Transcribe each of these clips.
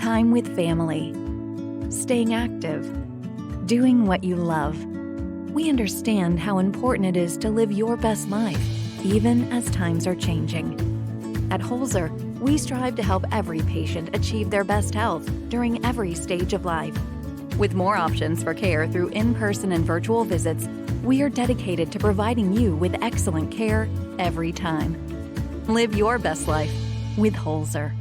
time with family, staying active, doing what you love. We understand how important it is to live your best life, even as times are changing. At Holzer, we strive to help every patient achieve their best health during every stage of life. With more options for care through in-person and virtual visits, we are dedicated to providing you with excellent care every time. Live your best life with Holzer.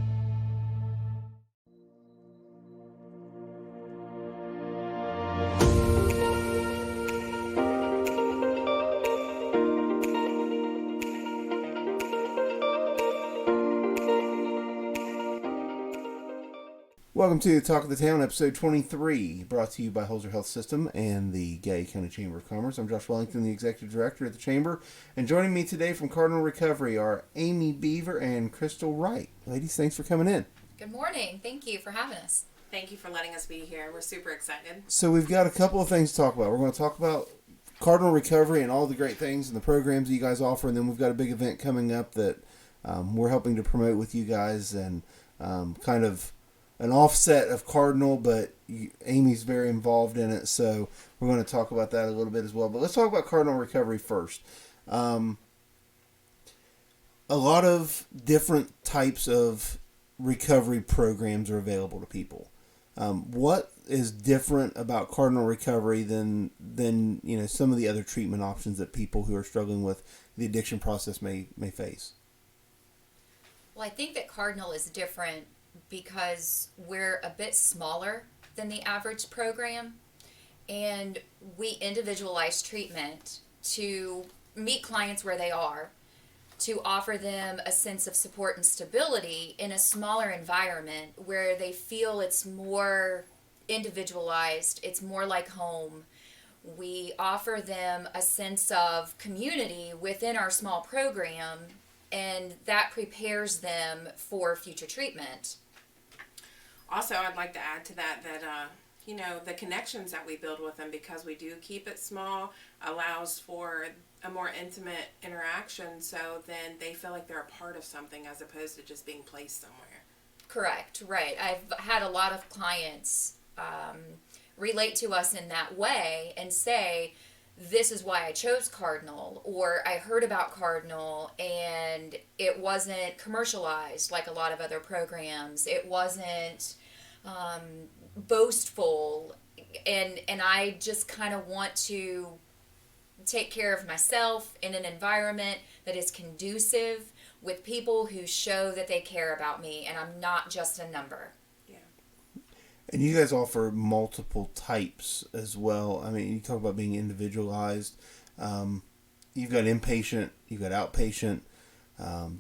Welcome to Talk of the Town, episode 23, brought to you by Holzer Health System and the Gay County Chamber of Commerce. I'm Josh Wellington, the Executive Director at the Chamber, and joining me today from Cardinal Recovery are Amy Beaver and Crystal Wright. Ladies, thanks for coming in. Good morning. Thank you for having us. Thank you for letting us be here. We're super excited. So we've got a couple of things to talk about. We're going to talk about Cardinal Recovery and all the great things and the programs that you guys offer, and then we've got a big event coming up that we're helping to promote with you guys, and kind of an offset of Cardinal, but Amy's very involved in it, so we're going to talk about that a little bit as well. But let's talk about Cardinal Recovery first. A lot of different types of recovery programs are available to people. What is different about Cardinal Recovery than some of the other treatment options that people who are struggling with the addiction process may face? Well, I think that Cardinal is different because we're a bit smaller than the average program, and we individualize treatment to meet clients where they are, to offer them a sense of support and stability in a smaller environment where they feel it's more individualized, it's more like home. We offer them a sense of community within our small program, and that prepares them for future treatment. Also, I'd like to add to that the connections that we build with them, because we do keep it small, allows for a more intimate interaction, so then they feel like they're a part of something as opposed to just being placed somewhere. Correct, right. I've had a lot of clients relate to us in that way and say, this is why I chose Cardinal, or I heard about Cardinal and it wasn't commercialized like a lot of other programs. It wasn't boastful, and I just kind of want to take care of myself in an environment that is conducive with people who show that they care about me and I'm not just a number. And you guys offer multiple types as well. I mean, you talk about being individualized. You've got inpatient, you've got outpatient,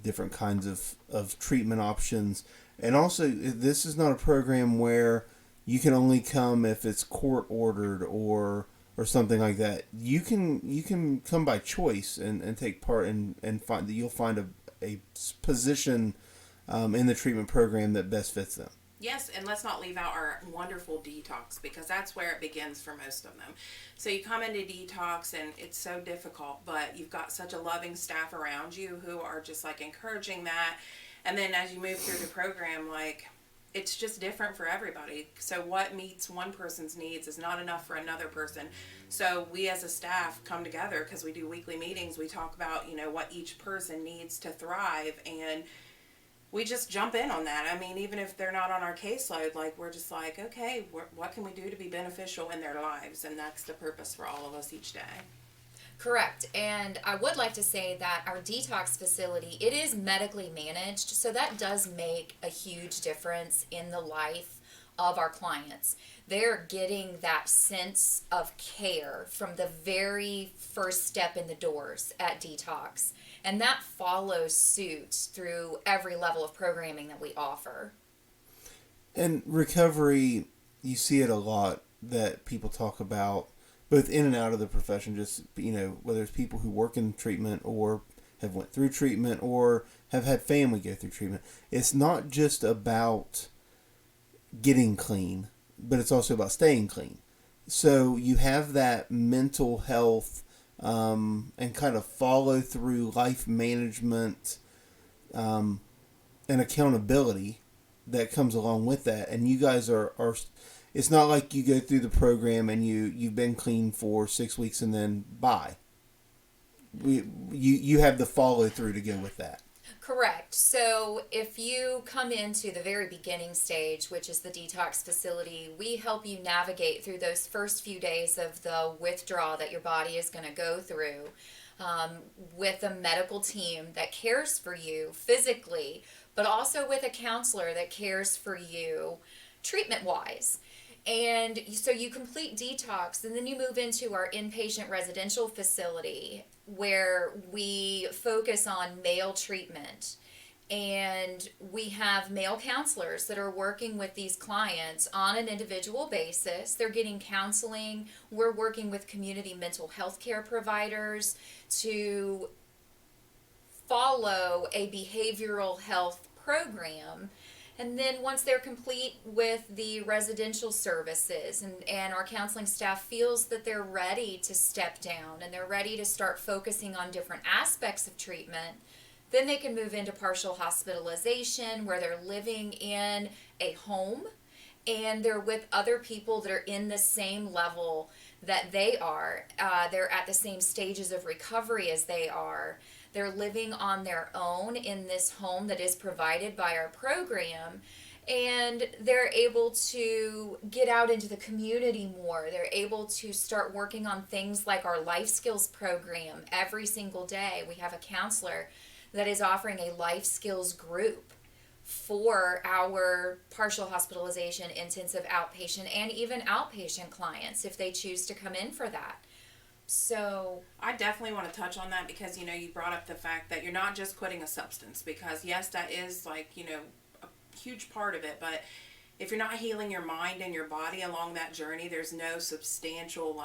different kinds of treatment options. And also, this is not a program where you can only come if it's court ordered or something like that. You can come by choice and take part and find that you'll find a position in the treatment program that best fits them. Yes, and let's not leave out our wonderful detox, because that's where it begins for most of them. So you come into detox and it's so difficult, but you've got such a loving staff around you who are just like encouraging that. And then as you move through the program, like, it's just different for everybody. So what meets one person's needs is not enough for another person. So we as a staff come together because we do weekly meetings. We talk about, what each person needs to thrive, and we just jump in on that. I mean, even if they're not on our caseload, like, we're just like, okay, what can we do to be beneficial in their lives? And that's the purpose for all of us each day. Correct. And I would like to say that our detox facility, it is medically managed, so that does make a huge difference in the life of our clients. They're getting that sense of care from the very first step in the doors at detox. And that follows suit through every level of programming that we offer. And recovery, you see it a lot that people talk about, both in and out of the profession, just, whether it's people who work in treatment or have went through treatment or have had family go through treatment. It's not just about getting clean, but it's also about staying clean. So you have that mental health and kind of follow through life management and accountability that comes along with that. And you guys are it's not like you go through the program and you've been clean for 6 weeks and then bye. You have the follow through to go with that. Correct. So if you come into the very beginning stage, which is the detox facility, we help you navigate through those first few days of the withdrawal that your body is going to go through, with a medical team that cares for you physically, but also with a counselor that cares for you treatment-wise. And so you complete detox, and then you move into our inpatient residential facility where we focus on male treatment. And we have male counselors that are working with these clients on an individual basis. They're getting counseling. We're working with community mental health care providers to follow a behavioral health program. And then once they're complete with the residential services and our counseling staff feels that they're ready to step down and they're ready to start focusing on different aspects of treatment, then they can move into partial hospitalization where they're living in a home and they're with other people that are in the same level that they are. They're at the same stages of recovery as they are. They're living on their own in this home that is provided by our program, and they're able to get out into the community more. They're able to start working on things like our life skills program every single day. We have a counselor that is offering a life skills group for our partial hospitalization, intensive outpatient, and even outpatient clients if they choose to come in for that. So I definitely want to touch on that because, you brought up the fact that you're not just quitting a substance, because yes, that is like, a huge part of it. But if you're not healing your mind and your body along that journey, there's no substantial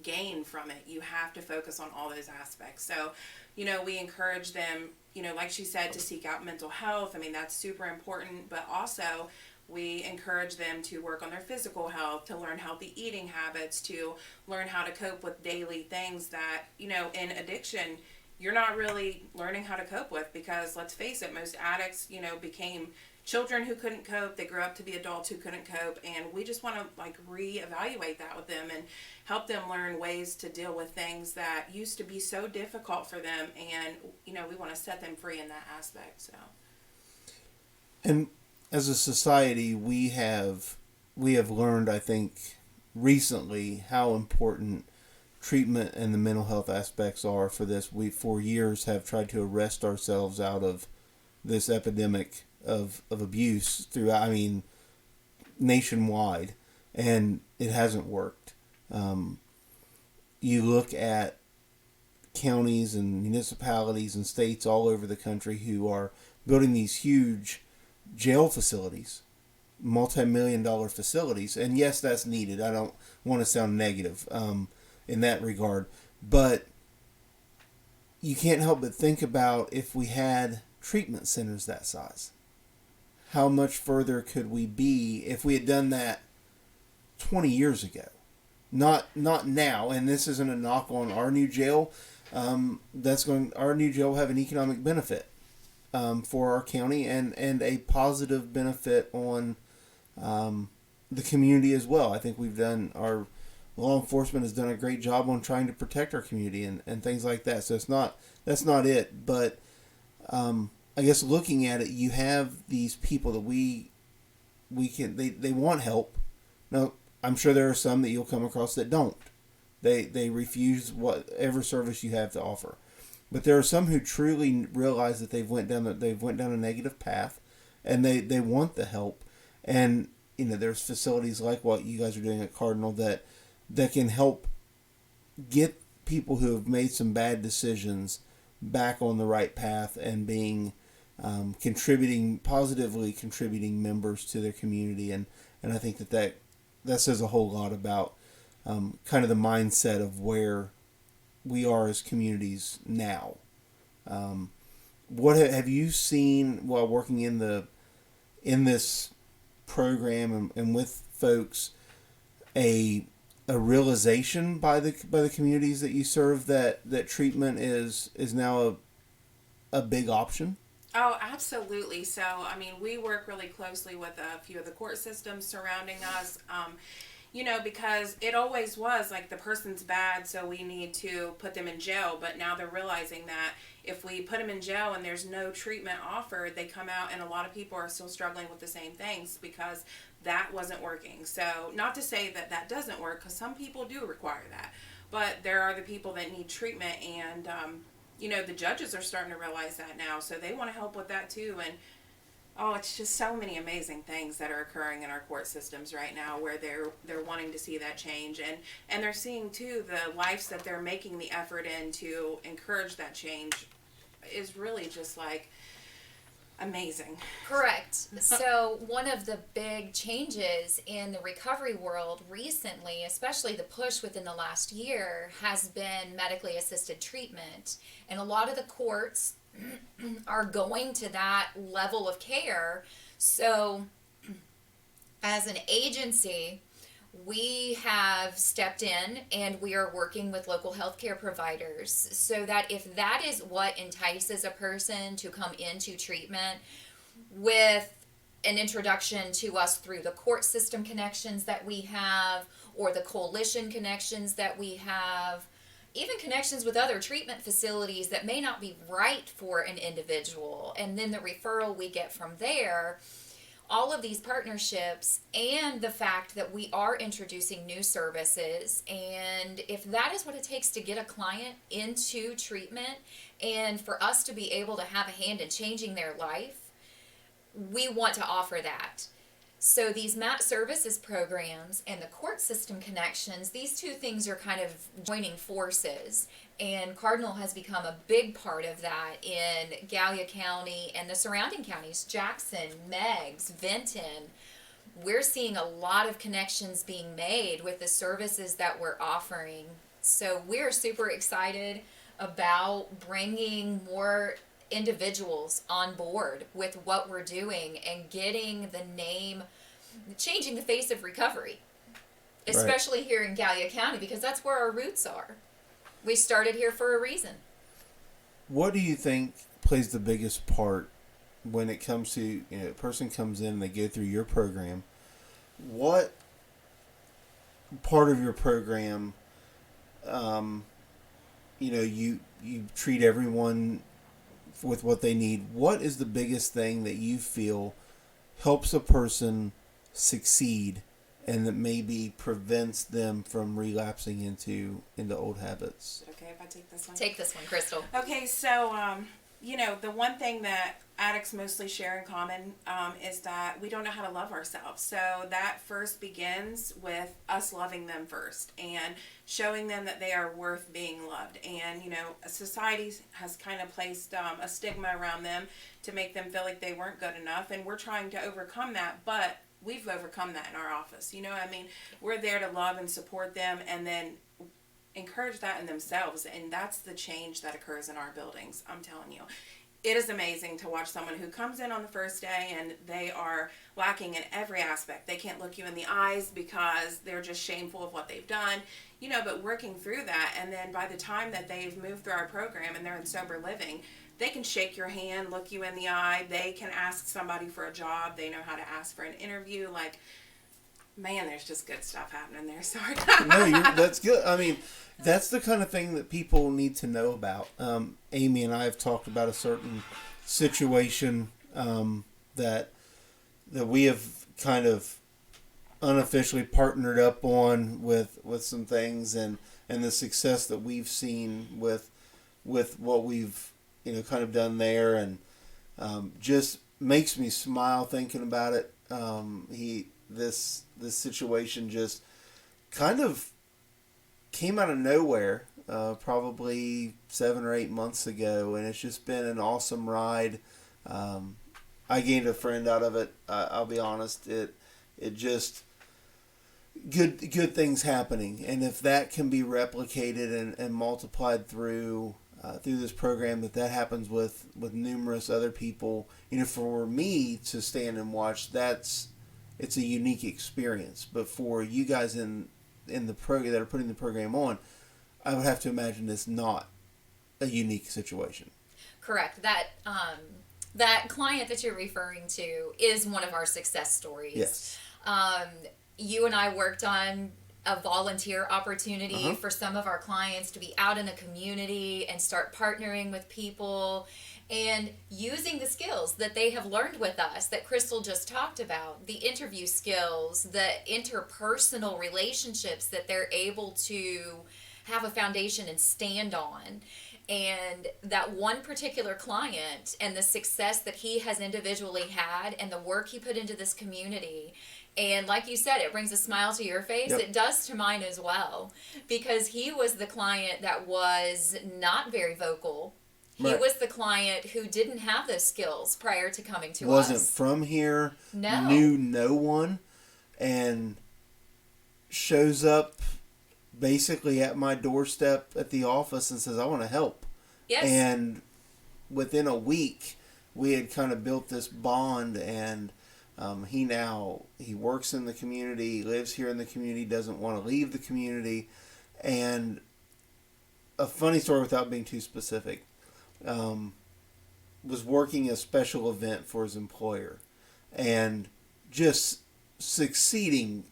gain from it. You have to focus on all those aspects. So, we encourage them, like she said, to seek out mental health. I mean, that's super important, but also we encourage them to work on their physical health, to learn healthy eating habits, to learn how to cope with daily things that, in addiction, you're not really learning how to cope with, because let's face it, most addicts, became children who couldn't cope. They grew up to be adults who couldn't cope. And we just want to reevaluate that with them and help them learn ways to deal with things that used to be so difficult for them. And, we want to set them free in that aspect. So. And as a society, we have learned, I think, recently how important treatment and the mental health aspects are for this. We, for years, have tried to arrest ourselves out of this epidemic of abuse throughout, nationwide, and it hasn't worked. You look at counties and municipalities and states all over the country who are building these huge jail facilities, multi-million-dollar facilities, and yes, that's needed. I don't want to sound negative in that regard, but you can't help but think about if we had treatment centers that size. How much further could we be if we had done that 20 years ago? Not now, and this isn't a knock on our new jail. Our new jail will have an economic benefit for our county and a positive benefit on the community as well. I think our law enforcement has done a great job on trying to protect our community and things like that. So that's not it. But I guess looking at it, you have these people that they want help. Now, I'm sure there are some that you'll come across that don't. They refuse whatever service you have to offer. But there are some who truly realize that they've went down a negative path, and they want the help. And there's facilities like what you guys are doing at Cardinal that can help get people who have made some bad decisions back on the right path and being positively contributing members to their community. And I think that says a whole lot about kind of the mindset of where we are as communities now. What have you seen while working in this program and with folks, a realization by the communities that you serve that treatment is now a big option? Oh, absolutely. So, I mean, we work really closely with a few of the court systems surrounding us. Because it always was like the person's bad, so we need to put them in jail. But now they're realizing that if we put them in jail and there's no treatment offered, they come out and a lot of people are still struggling with the same things because that wasn't working. So, not to say that that doesn't work, because some people do require that. But there are the people that need treatment, and the judges are starting to realize that now, so they want to help with that too. And oh, it's just so many amazing things that are occurring in our court systems right now, where they're wanting to see that change, and they're seeing too the lives that they're making the effort in to encourage that change is really just like amazing. Correct. So one of the big changes in the recovery world recently, especially the push within the last year, has been medically assisted treatment. And a lot of the courts are going to that level of care. So as an agency, we have stepped in and we are working with local healthcare providers so that if that is what entices a person to come into treatment, with an introduction to us through the court system connections that we have, or the coalition connections that we have, even connections with other treatment facilities that may not be right for an individual, and then the referral we get from there, all of these partnerships, and the fact that we are introducing new services, and if that is what it takes to get a client into treatment and for us to be able to have a hand in changing their life, we want to offer that. So these MAT services programs and the court system connections, these two things are kind of joining forces. And Cardinal has become a big part of that in Gallia County and the surrounding counties, Jackson, Meigs, Vinton. We're seeing a lot of connections being made with the services that we're offering. So we're super excited about bringing more individuals on board with what we're doing and getting the name, changing the face of recovery, especially right here in Gallia County, because that's where our roots are. We started here for a reason. What do you think plays the biggest part when it comes to, a person comes in and they go through your program? What part of your program, you treat everyone with what they need? What is the biggest thing that you feel helps a person succeed and that maybe prevents them from relapsing into old habits? Okay, if I take this one? Take this one, Crystal. Okay, so, the one thing that addicts mostly share in common is that we don't know how to love ourselves. So that first begins with us loving them first and showing them that they are worth being loved. And, society has kind of placed a stigma around them to make them feel like they weren't good enough. And we're trying to overcome that, but we've overcome that in our office. We're there to love and support them and then encourage that in themselves. And that's the change that occurs in our buildings. I'm telling you. It is amazing to watch someone who comes in on the first day and they are lacking in every aspect. They can't look you in the eyes because they're just shameful of what they've done, but working through that. And then by the time that they've moved through our program and they're in sober living, they can shake your hand, look you in the eye. They can ask somebody for a job. They know how to ask for an interview. Like, man, there's just good stuff happening there. Sorry. No, that's good. I mean, that's the kind of thing that people need to know about. Amy and I have talked about a certain situation that we have kind of unofficially partnered up on with some things, and the success that we've seen with what we've kind of done there, and just makes me smile thinking about it. This situation just kind of came out of nowhere, probably 7 or 8 months ago, and it's just been an awesome ride. I gained a friend out of it. I'll be honest. It just good things happening, and if that can be replicated and multiplied through this program, that happens with numerous other people. For me to stand and watch, it's a unique experience. But for you guys in the program that are putting the program on, I would have to imagine it's not a unique situation. Correct. That that client that you're referring to is one of our success stories. Yes. You and I worked on a volunteer opportunity Uh-huh. for some of our clients to be out in a community and start partnering with people and using the skills that they have learned with us that Crystal just talked about, the interview skills, the interpersonal relationships that they're able to have a foundation and stand on. And that one particular client and the success that he has individually had and the work he put into this community. And like you said, it brings a smile to your face. Yep. It does to mine as well. Because he was the client that was not very vocal. He Right. was the client who didn't have those skills prior to coming to Wasn't us. from here, No. knew no one, and shows up basically at my doorstep at the office and says, I want to help. Yes. And within a week, we had kind of built this bond, and he works in the community, lives here in the community, doesn't want to leave the community. And a funny story without being too specific, was working a special event for his employer and just succeeding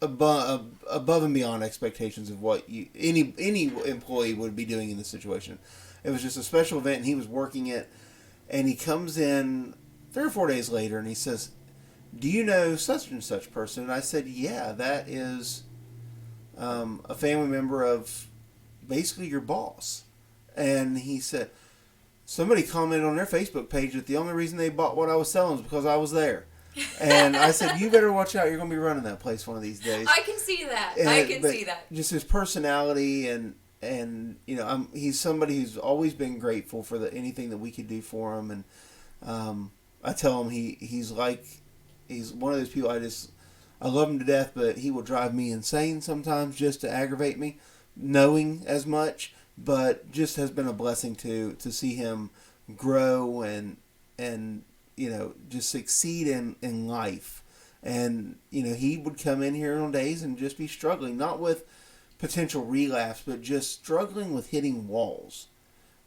above and beyond expectations of what any employee would be doing in this situation. It was just a special event, and he was working it, and he comes in 3 or 4 days later, and he says, do you know such and such person? And I said, yeah, that is a family member of basically your boss. And he said, somebody commented on their Facebook page that the only reason they bought what I was selling was because I was there. And I said, you better watch out. You're going to be running that place one of these days. I can see that. But See that. Just his personality and he's somebody who's always been grateful for anything that we could do for him. And I tell him he's one of those people I love him to death, but he will drive me insane sometimes just to aggravate me, knowing as much. But just has been a blessing to see him grow and just succeed in life. And he would come in here on days and just be struggling, not with potential relapse, but just struggling with hitting walls,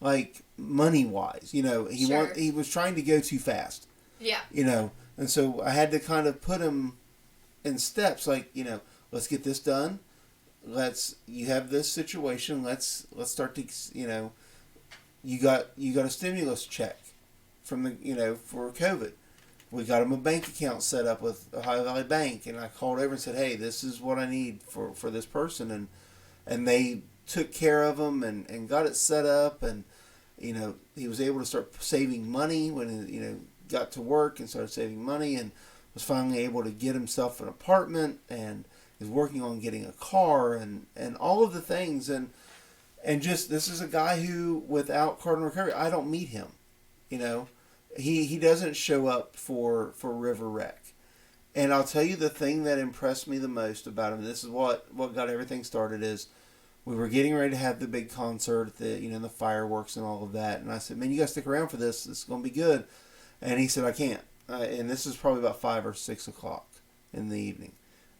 like money wise. Sure. He was trying to go too fast. Yeah. And so I had to kind of put him in steps, like let's get this done. You have this situation. Let's start to, you got a stimulus check from for COVID. We got him a bank account set up with Ohio Valley Bank, and I called over and said, hey, this is what I need for this person. And they took care of him and got it set up, and, he was able to start saving money when, got to work and started saving money, and was finally able to get himself an apartment, and is working on getting a car and all of the things. And just, this is a guy who, without Cardinal Recovery, I don't meet him. He doesn't show up for River Rec. And I'll tell you the thing that impressed me the most about him, this is what got everything started, is we were getting ready to have the big concert, the fireworks and all of that. And I said, man, you got to stick around for this. This is going to be good. And he said, I can't. And this is probably about 5 or 6 o'clock in the evening.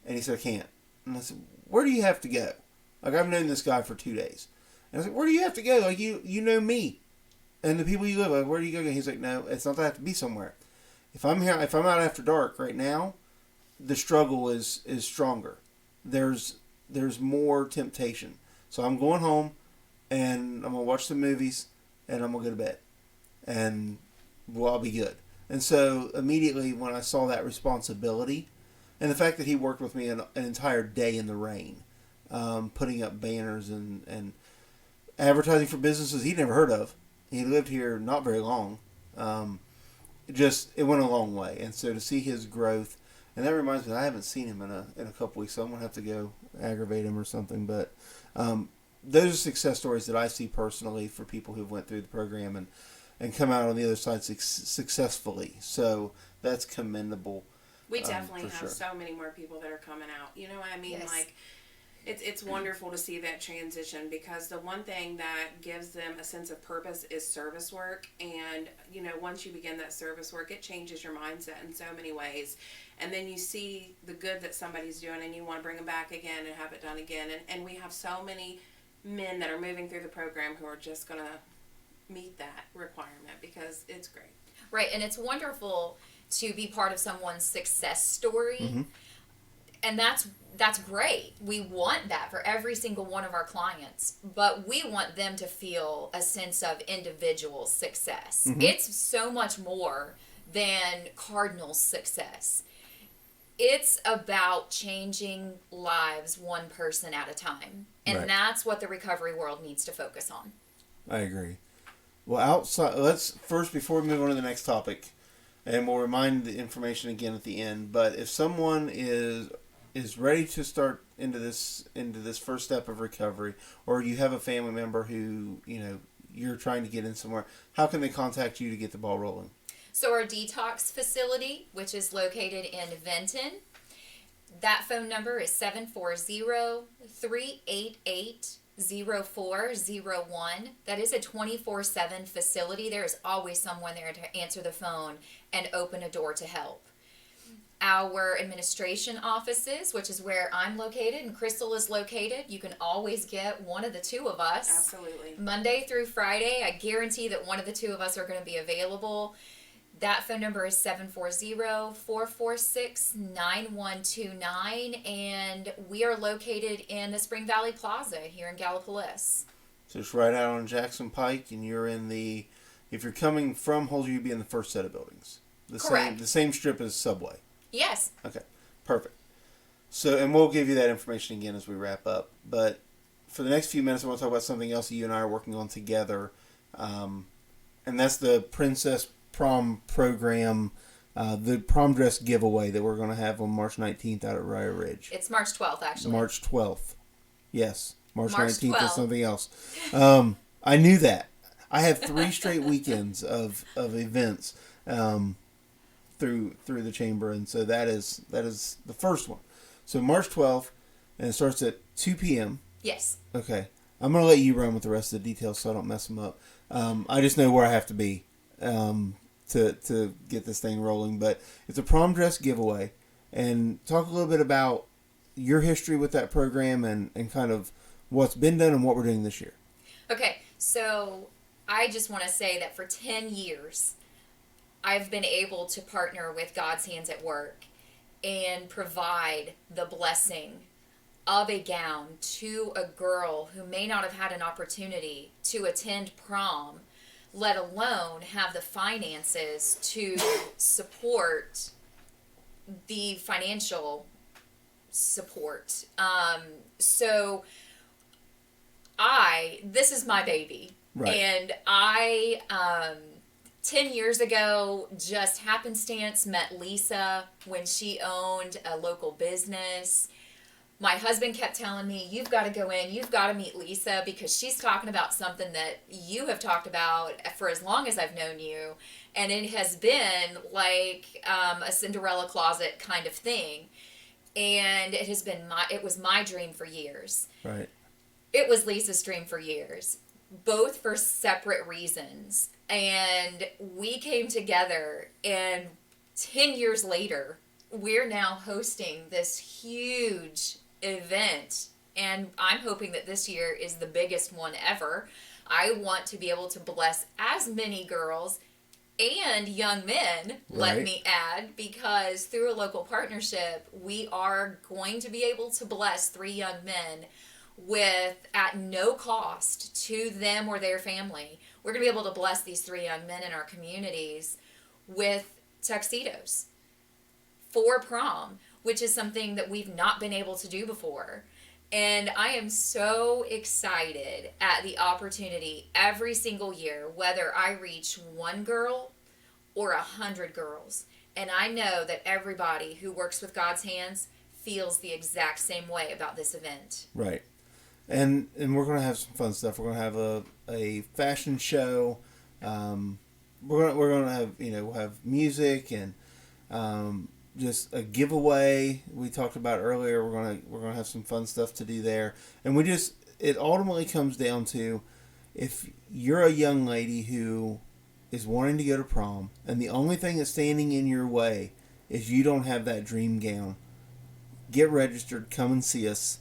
And he said, I can't. And I said, where do you have to go? Like, I've known this guy for 2 days. And I said, where do you have to go? Like, you know me. And the people you live with, where do you go? He's like, no, it's not that I have to be somewhere. If I'm out after dark right now, the struggle is stronger. There's more temptation. So I'm going home, and I'm going to watch some movies, and I'm going to go to bed. And, well, I'll be good. And so immediately when I saw that responsibility, and the fact that he worked with me an entire day in the rain, putting up banners and advertising for businesses he'd never heard of. He lived here not very long. It went a long way. And so to see his growth, and that reminds me, I haven't seen him in a couple weeks, so I'm going to have to go aggravate him or something. But those are success stories that I see personally for people who've went through the program and come out on the other side successfully. So that's commendable. We definitely have sure. so many more people that are coming out. You know what I mean? Yes. Like, it's wonderful to see that transition, because the one thing that gives them a sense of purpose is service work. And, once you begin that service work, it changes your mindset in so many ways. And then you see the good that somebody's doing, and you want to bring them back again and have it done again. And we have so many men that are moving through the program who are just going to meet that requirement because it's great. Right, and it's wonderful to be part of someone's success story. Mm-hmm. And that's great. We want that for every single one of our clients, but we want them to feel a sense of individual success. Mm-hmm. It's so much more than Cardinal's success. It's about changing lives one person at a time. And Right. that's what the recovery world needs to focus on. I agree. Well, let's first, before we move on to the next topic, and we'll remind the information again at the end, but if someone is ready to start into this first step of recovery, or you have a family member who, you're trying to get in somewhere, how can they contact you to get the ball rolling? So our detox facility, which is located in Vinton, that phone number is 740-388-0401. That is a 24/7 facility. There is always someone there to answer the phone and open a door to help. Our administration offices, which is where I'm located and Crystal is located, you can always get one of the two of us. Absolutely. Monday through Friday, I guarantee that one of the two of us are going to be available. That phone number is 740-446-9129, and we are located in the Spring Valley Plaza here in Gallipolis. So it's right out on Jackson Pike, and you're if you're coming from Holzer, you'd be in the first set of buildings. Correct. The same strip as Subway. Yes. Okay, perfect. So, and we'll give you that information again as we wrap up. But for the next few minutes, I want to talk about something else that you and I are working on together, and that's the Princess Prom program, the prom dress giveaway that we're going to have on March 19th out at Rye Ridge. It's March 12th, actually. March 12th. Yes, March 19th 12th. is something else. I knew that. I have 3 straight weekends of events. Through the chamber, and so that is the first one. So March 12th, and it starts at 2 p.m. Yes. Okay, I'm gonna let you run with the rest of the details so I don't mess them up. I just know where I have to be to get this thing rolling. But it's a prom dress giveaway, and talk a little bit about your history with that program and kind of what's been done and what we're doing this year. Okay, so I just want to say that for 10 years, I've been able to partner with God's Hands at Work and provide the blessing of a gown to a girl who may not have had an opportunity to attend prom, let alone have the finances to support the financial support. So this is my baby. Right. And I 10 years ago, just happenstance, met Lisa when she owned a local business. My husband kept telling me, you've got to go in, you've got to meet Lisa because she's talking about something that you have talked about for as long as I've known you. And it has been like a Cinderella closet kind of thing. And it was my dream for years. Right. It was Lisa's dream for years, both for separate reasons. And we came together, and 10 years later, we're now hosting this huge event. And I'm hoping that this year is the biggest one ever. I want to be able to bless as many girls and young men, let me add, because through a local partnership, we are going to be able to bless 3 young men at no cost to them or their family. We're going to be able to bless these 3 young men in our communities with tuxedos for prom, which is something that we've not been able to do before. And I am so excited at the opportunity every single year, whether I reach 1 girl or 100 girls. And I know that everybody who works with God's Hands feels the exact same way about this event. Right. And we're going to have some fun stuff. We're going to have a fashion show. We're going to have, we'll have music and just a giveaway we talked about earlier. We're going to have some fun stuff to do there. And it ultimately comes down to, if you're a young lady who is wanting to go to prom and the only thing that's standing in your way is you don't have that dream gown, get registered, come and see us.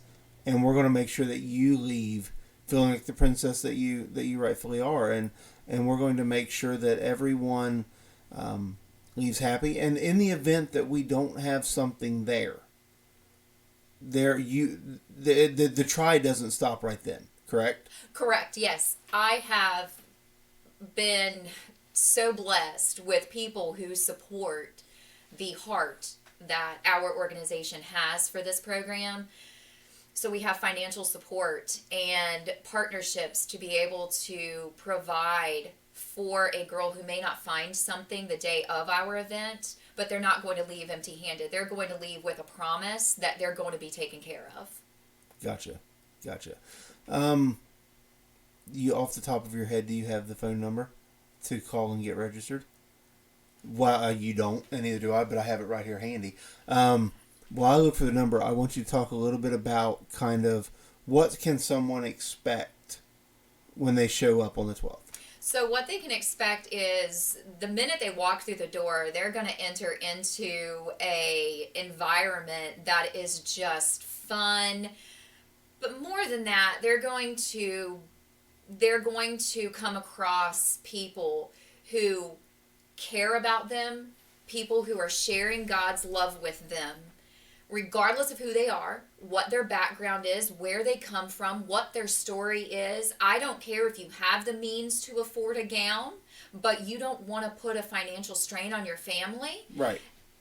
And we're going to make sure that you leave feeling like the princess that you rightfully are. And and we're going to make sure that everyone leaves happy. And in the event that we don't have something the try doesn't stop right then, correct? Correct, yes. I have been so blessed with people who support the heart that our organization has for this program. So we have financial support and partnerships to be able to provide for a girl who may not find something the day of our event, but they're not going to leave empty-handed. They're going to leave with a promise that they're going to be taken care of. Gotcha. You, off the top of your head, do you have the phone number to call and get registered? Well, you don't, and neither do I, but I have it right here handy. While I look for the number, I want you to talk a little bit about kind of what can someone expect when they show up on the 12th. So what they can expect is the minute they walk through the door, they're going to enter into a environment that is just fun. But more than that, they're going to come across people who care about them, people who are sharing God's love with them, regardless of who they are, what their background is, where they come from, what their story is. I don't care if you have the means to afford a gown, but you don't want to put a financial strain on your family. Right.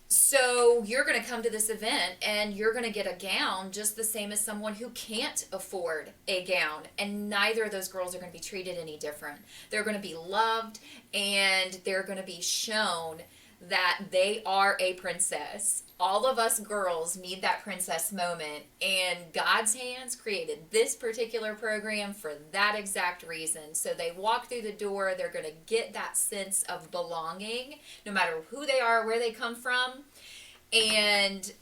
So you're going to come to this event and you're going to get a gown just the same as someone who can't afford a gown. And neither of those girls are going to be treated any different. They're going to be loved and they're going to be shown that they are a princess. All of us girls need that princess moment, and God's hands created this particular program for that exact reason. So they walk through the door, they're going to get that sense of belonging, no matter who they are, where they come from, and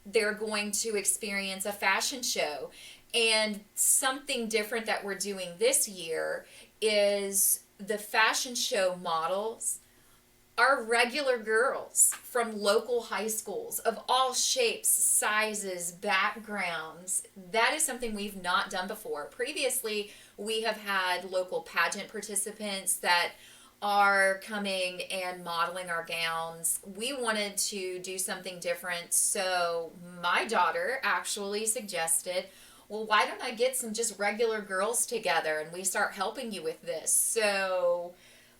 they're going to experience a fashion show. And something different that we're doing this year is the fashion show models are regular girls from local high schools of all shapes, sizes, backgrounds. That is something we've not done before. Previously, we have had local pageant participants that are coming and modeling our gowns. We wanted to do something different, so my daughter actually suggested, well, why don't I get some just regular girls together and we start helping you with this? So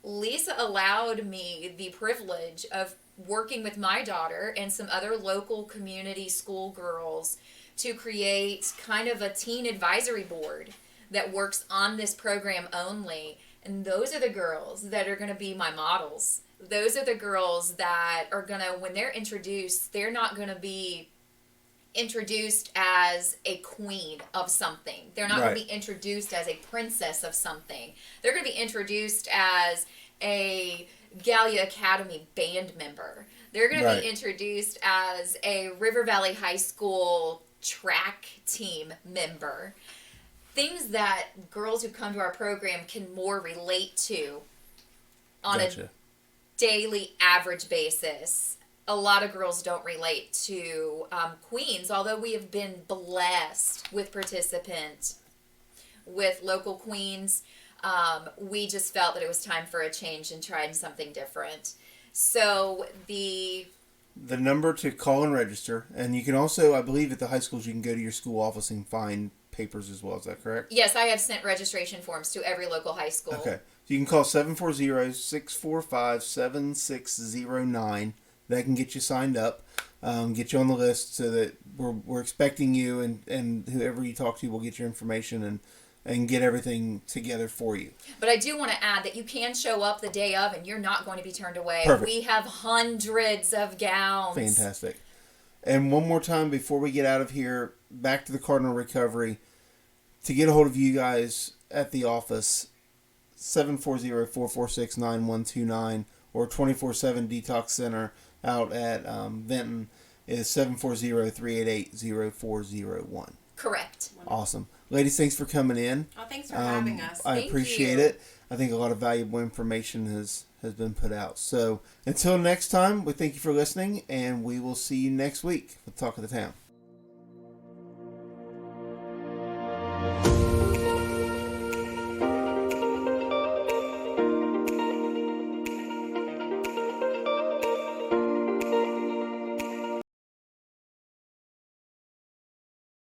Lisa allowed me the privilege of working with my daughter and some other local community school girls to create kind of a teen advisory board that works on this program only. And those are the girls that are going to be my models. Those are the girls that are going to, when they're introduced, they're not going to be introduced as a queen of something. They're not going to be introduced as a princess of something. They're going to be introduced as a Gallia Academy band member. They're going to be introduced as a River Valley High School track team member. Things that girls who come to our program can more relate to on a daily average basis. A lot of girls don't relate to queens, although we have been blessed with participants, with local queens. We just felt that it was time for a change and trying something different. So the number to call and register, and you can also, I believe at the high schools, you can go to your school office and find papers as well. Is that correct? Yes, I have sent registration forms to every local high school. Okay. You can call 740-645-7609. That can get you signed up, get you on the list so that we're expecting you, and whoever you talk to will get your information and get everything together for you. But I do want to add that you can show up the day of and you're not going to be turned away. Perfect. We have hundreds of gowns. Fantastic. And one more time before we get out of here, back to the Cardinal Recovery. To get a hold of you guys at the office, 740-446-9129 or 24/7 Detox Center out at Benton is 740-388-0401. Correct. Awesome. Ladies, thanks for coming in. Oh, thanks for having us. I Thank appreciate you. it. I think a lot of valuable information has been put out. So until next time, we thank you for listening, and we will see you next week with Talk of the Town.